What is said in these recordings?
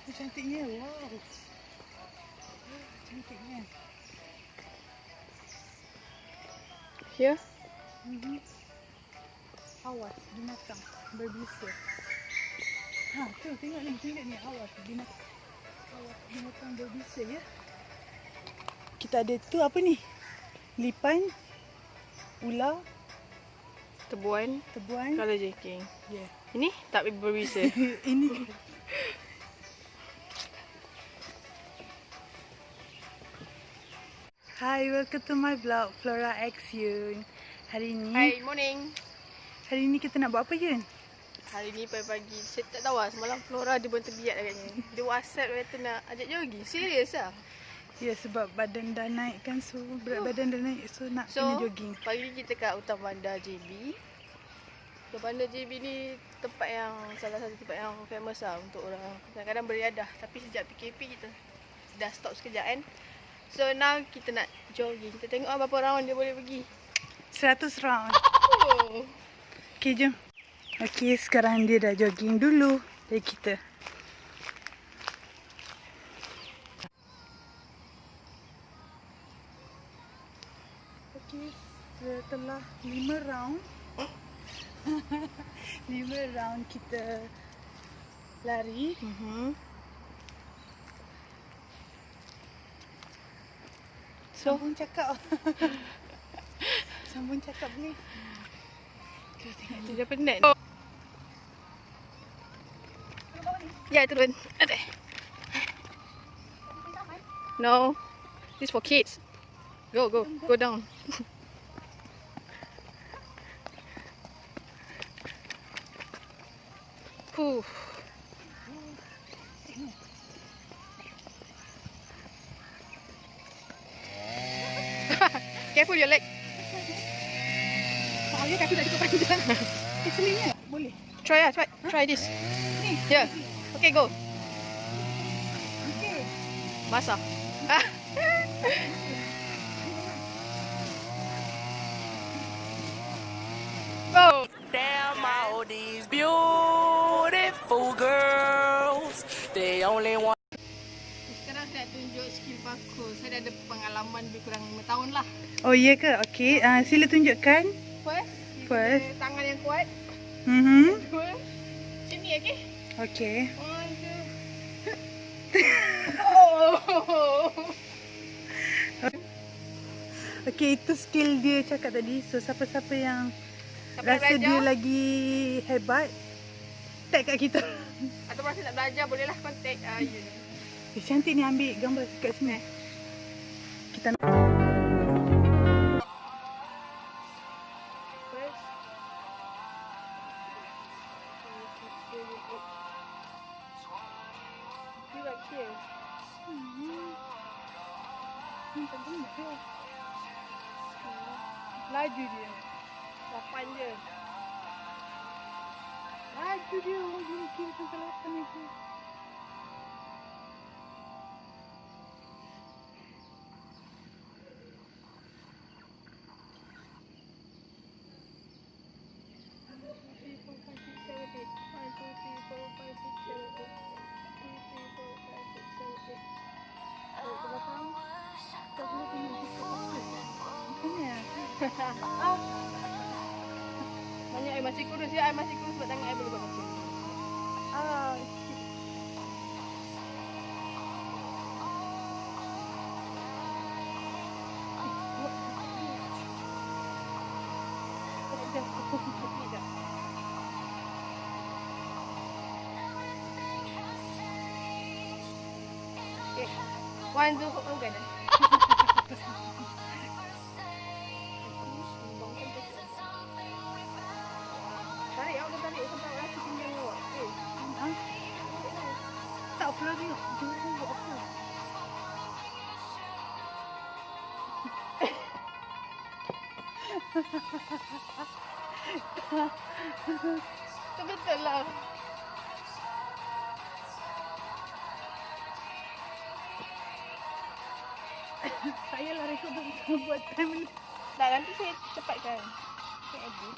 Cantiknya, wow. Cantiknya. Here? Awas, binatang berbisa. Ha, tu tengok ni, awas binatang berbisa ya. Kita ada tu apa ni? Lipan, ular, Tebuan. Colour jacking. Yeah. Ini tak berbisa. Ini Hi, welcome to my vlog Flora X Yun. Hari ni Hi, morning. Hari ni kita nak buat apa Yun? Hari ni pagi-pagi, saya tak tahu lah. Semalam Flora dia pun terbiat agaknya. Dia WhatsApp kata nak ajak jogging. Serius lah. Ya, sebab badan dah naik kan. So, berat badan dah naik. So, nak kena jogging. Pagi ni kita kat Hutan Bandar JB. Hutan Bandar JB ni tempat yang salah satu tempat yang famous lah untuk orang kadang-kadang beriadah. Tapi sejak PKP kita dah stop sekejap kan. So now kita nak jogging. Kita tengok berapa round dia boleh pergi. 100 round. Oh. Okay, jom. Okay, sekarang dia dah jogging dulu dari kita. Okay, setelah 5 round 5 round kita lari. Sambung cakap. Sambung cakap boleh. Kita tengok Dia dah penat. Ya, turun. Ada. No. This for kids. Go down. Puh. Careful your leg. Soalnya kaki dah cukup panjang. Sini boleh. Try lah, try this. Ni. Yeah. Okay, go. Okay. Basah. Go. Damn, all these beautiful girls, they only want. Sekarang saya nak tunjuk skill parkour. Saya dah ada pengalaman lebih kurang 5 tahun lah. Oh, iya ke? Okey, sila tunjukkan. First. Tangan yang kuat. Dua. Macam ni, okey? Okey. One, two. Oh. Okey, itu skill dia cakap tadi. So, siapa-siapa yang Siapa rasa dia lagi hebat, tag kat kita. Atau rasa nak belajar, bolehlah contact you. Cantik ni, ambil gambar kat sini. Kita nak laju dia. 8 je. Laju dia. Oh, dia kira sampai 8 itu. Banyak air masih kurus ya, air masih kurus sebab tangan air boleh buat macam. Okay. 1, 2, 4, kan? Tarik, awak dah tarik sampai laki pinggang awak. Tak pula dia. Dia buat apa? Betul lah. Tak payahlah rekod tu buat time ni. Tak, nanti saya cepatkan. Saya edit.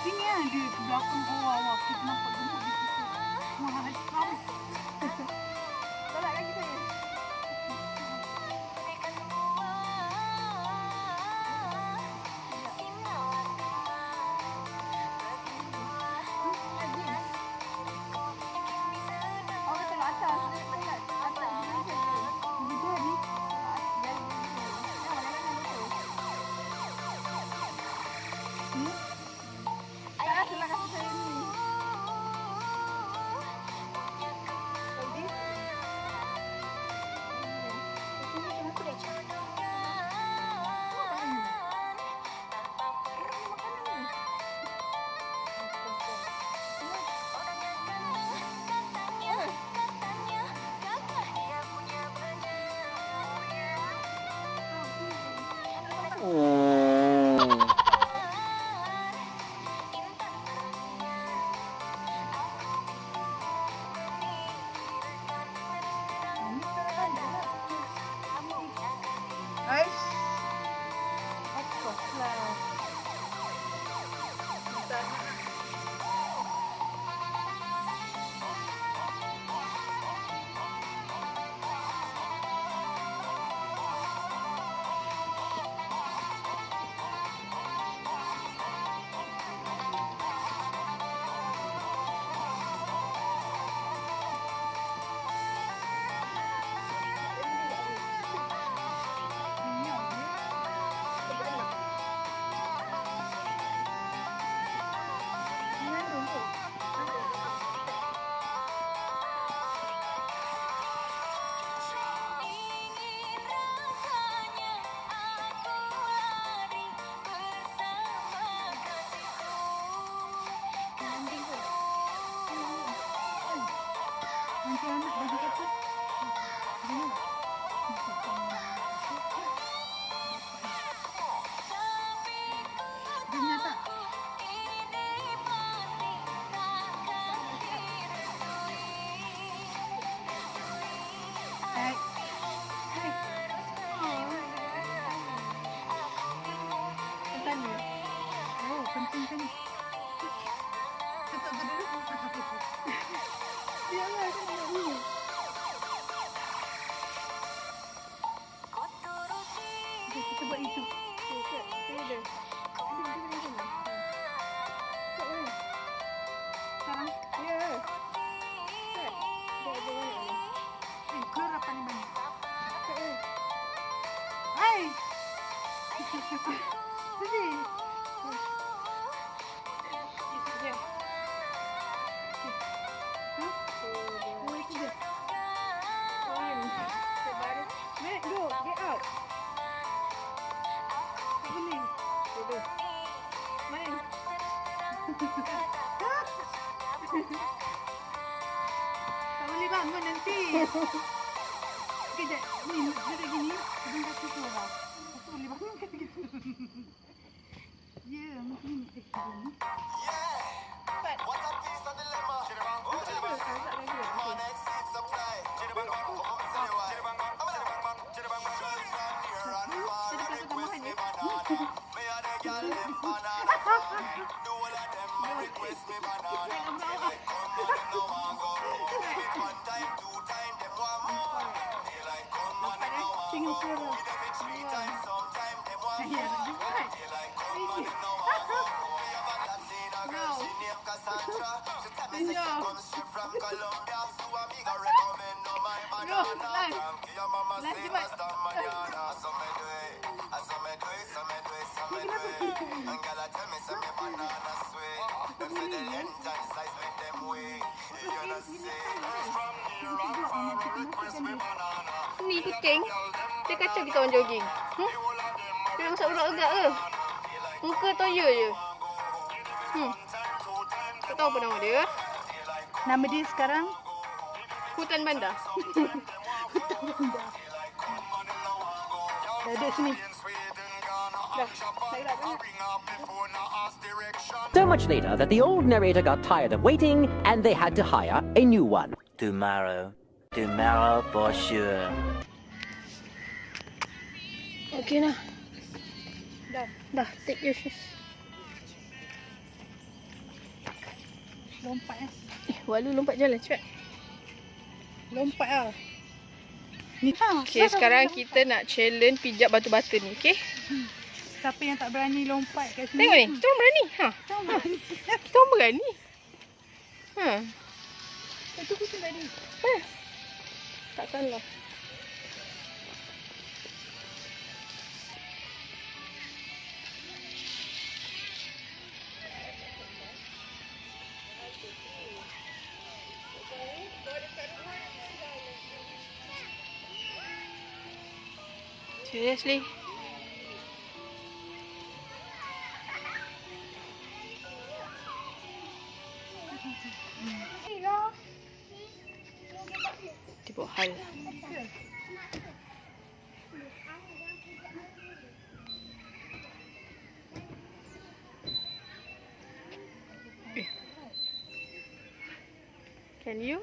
Sini ada di belakang bawah. Kita nampak gemuk di situ. Wah, haram. Tolak kaki saya. Awak tengok atas. Atas ni je. Dia ni. Ni. Tak rasa lah kaki saya ni. Lagi. Aish. Oklah. Nanti anak bagi apa? Dengar tak? Hai. Hai. Tanya. Oh, penting kan? Tutup dulu. Biarlah kan nak ni. Okay, kita buat itu. Okey, saya ada. Sekarang, Ya. Set. Dah ada banyak ni. keluar lapan banyak. Hai. Sini. Ya. Oh, itu dia. Baru. Mek, go. Get out. Tak boleh. Boleh. Main. Tak boleh bangun nanti. Kejap. Ni, duduk gini. Hidung kaki keluar. Tak boleh bangun kata gitu. Ya, macam ni. Gini. Cepat. Tengok keluar. Ya, cepat. Tunjuk. Go, live. Live cepat. Ni kucing. Dia kacau kita orang jogging. Dia masak urat-urat ke? Muka toya je. Tak tahu apa nama dia. Nama dia sekarang Hutan bandar. dah duduk sini. Dah, saya dah banyak. So much later that the old narrator got tired of waiting and they had to hire a new one. Tomorrow for sure. Okay lah. Dah, take your shoes. Lompat lah. Walu lompat jalan cepat. Lompat lah. Ni ha. Okay, sekarang kita nak challenge pijak batu-bata ni, okay? Siapa yang tak berani lompat kat sini? Tengok ni, kita orang berani. Ha. Kita orang berani. Ha. Itu kucing tadi. Ha. Takkanlah. Seriously? Tiba hal. Can you?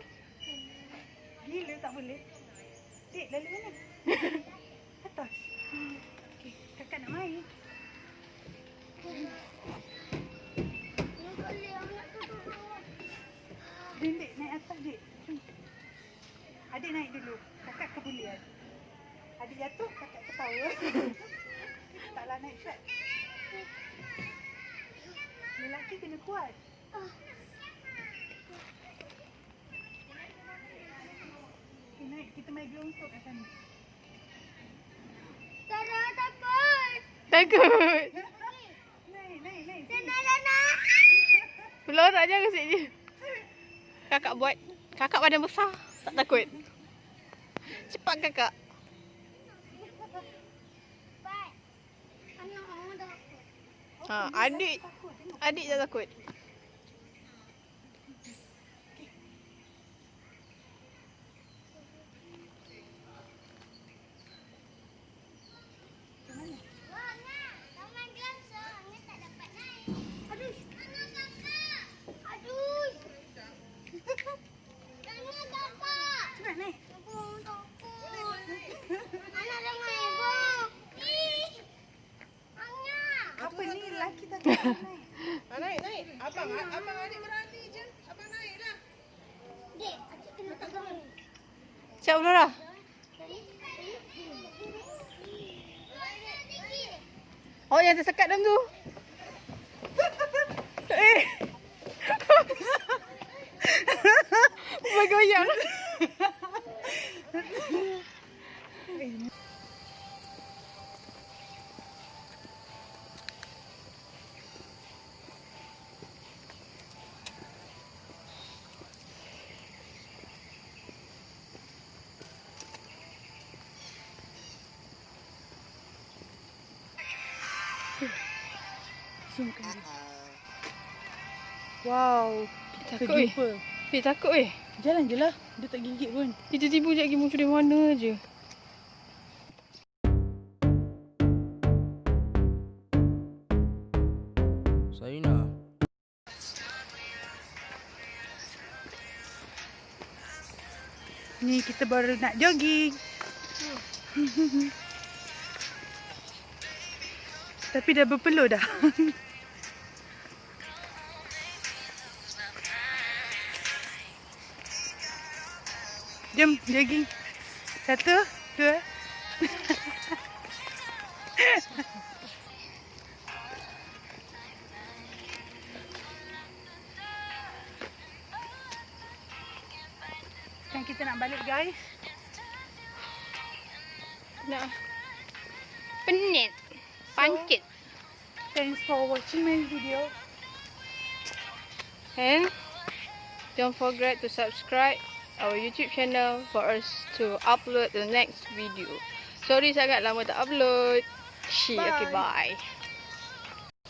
Gila tak boleh. Dek, lalu mana? Atas. Okey, kakak nak main. Dek, naik atas dek. Adik naik dulu. Kakak kebulian. Adik jatuh, kakak ketawa. Taklah naik shot. Lelaki kena kuat. Okay, naik. Kita main gelongsong kat sana. Takut. Naik. Pelorok jangan kat je. Kakak buat. Kakak badan besar. Tak takut. Cepat kakak. Ha, adik tak takut. Apa ni lelaki tak boleh naik? Naik. Abang adik berani je. Abang naiklah. Siap Flora. Oh, yang tersekat dalam tu. Bergoyang. Wow, Takut weh. Takut weh. Jalan je lah. Dia tak gigit pun. Dia tiba-tiba je lagi muncul dari mana je. Saina. Ni kita baru nak jogging. Tapi dah berpeluh dah. Jom jogging. 1, 2. Sekarang kita nak balik guys. Nak penat. Pancit. Thanks for watching my video. And don't forget to subscribe our YouTube channel for us to upload the next video. Sorry sangat lama tak upload. Okay, bye.